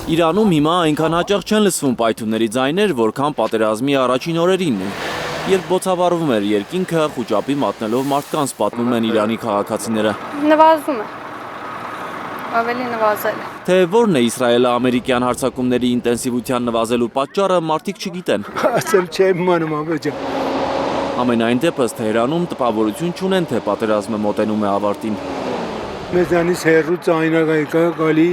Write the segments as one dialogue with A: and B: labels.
A: Իրանում հիմա այնքան հաճախ չեն լսվում պայթյունների ձայներ, որքան պատերազմի առաջին օրերին են։ Երբ բոցավառվում էր երկինքը, խուճապի մատնելով մարդկանց պատմում են Իրանի քաղաքացիները։
B: Նվազում է։ Ավելի նվազել է։
A: Թե որն է իսրայելա-ամերիկյան հարձակումների ինտենսիվության նվազելու պատճառը, մարդիկ չգիտեն։
C: Ասել չեմ մանում ավեջա։
A: Ամենայն դեպս Թեհրանում տպավորություն չունեն, թե պատերազմը մոտենում է ավարտին։
C: Մեզանից հեռու ձայնակայքը գալի։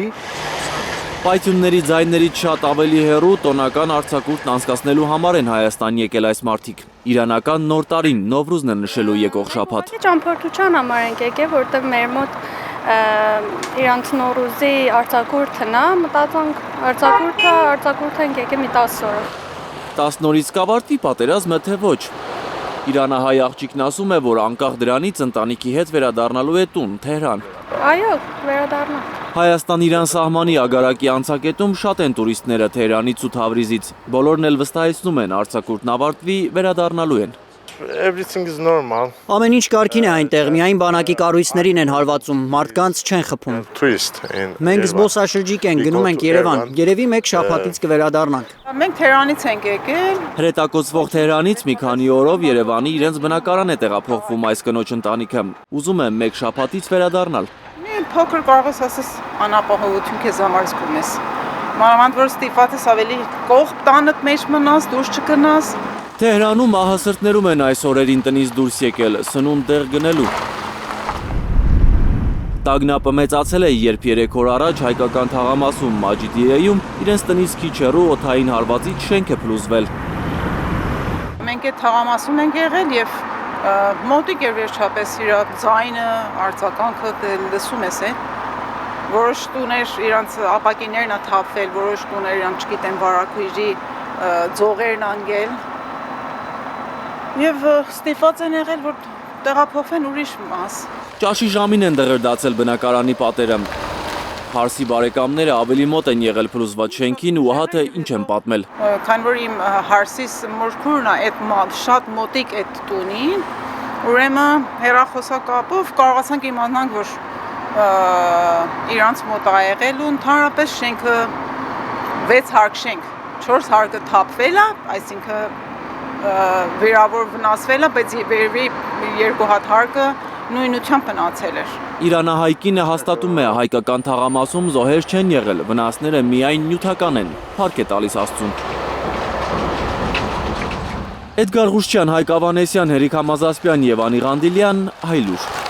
A: Պայթյունների ձայներից շատ ավելի հեռու տոնական արձակուրդն անցկացնելու համար են Հայաստան եկել այս մարդիկ։ Իրանական նոր տարին Նովրուզն է նշելու եկող շաբաթ։
B: Ճամփորդության համար ենք եկել, որտեղ մեր մոտ իրանց Նովրուզի արձակուրդն է, մտածանք արձակուրդ ենք եկել մի 10 օրը։
A: 10 նորից կավարտի պատերազմը, թե ոչ։ Իրանահայ աղջիկն ասում է, որ անկախ դրանից ընտանիքի հետ վերադառնալու է տուն, Թեհրան։
B: Այո, վերադառնա։
A: Հայաստան-Իրան սահմանի ագարակի անցակետում շատ են տուրիստները Թեհրանից ու Թավրիզից։ Բոլորն էլ վստահեցնում են, արձակուրդն ավարտվի, վերադառնալու են։
D: Everything is normal.
E: Ամեն ինչ կարգին է այնտեղ, միայն բանակի կառույցներին են հարվածում, մարդկանց չեն խփում։
D: Tourist in
E: Մենք զբոսաշրջիկ ենք, գնում ենք Երևան, երևի մեկ շաբաթից կվերադառնանք։
F: Մենք Թեհրանից ենք եկել։
A: Հրետակոծվող Թեհրանից մի քանի օրով Երևանի իրենց բնակարան է տեղափոխվում այս կնոջ ընտանիքը։ Ուզում է մեկ շաբաթից վերադառնալ։
F: Մի փոքր կարող ես ասես անապահովություն քեզ համար զգում ես։ Մանավանդ որ ստիպված ես ավելի կողմ տանդ մեջ մնաս, դուրս չգնաս։
A: Թեհրանում ահասրտներում են այս օրերին տնից դուրս եկել, սնունդ տեղ գնելու։ Տագնապը մեծացել է, երբ 3 օր առաջ հայկական թաղամասում Մաջիդիեում իրենց տնից քիչ հեռու օդային հարվածից շենք է փլուզվել։
F: Մենք այդ թաղամասում ենք եղել եւ մոտիկ էր վերջապես իր ձայնը, արձագանքը լսում ես է։ Որոշ տուներ իրանց ապակիներն ա թափվել, որոշ տուներ իրանք չգիտեն վարակույրի ձողերն անգել։ Եվ ստիպված են եղել, որ տեղափոխվեն ուրիշ մաս։
A: Ճաշի ժամին են դղրդացել բնակարանի պատերը։ Հարսի բարեկամները ավելի մոտ են եղել փլուզված շենքին ու ահա թե ինչ են պատմել։
F: Քանի որ իմ հարսիս մորքուրն է այդ շատ մոտիկ այդ տունին, ուրեմն հեռախոսակապով կարողացանք իմանալ, որ իրանց մոտ ա եղել ու ընդհանրապես շենքը 6 հարկ շենք, 4 հարկը թափվել է, այսինքն վերավոր վնասվել է, բայց վերևի 2 հատ հարկը նույնությամբ մնացել էր։
A: Իրանահայ կինը հաստատում է, հայկական թաղամասում զոհեր չեն եղել, վնասները միայն նյութական են, փառք է տալիս Աստծուն։ Էդգար Ղուշչյան, Հայկ Ավանեսյան, Հերիկ Համազասպյան և Անի Ղանդիլյան, Հայլուր։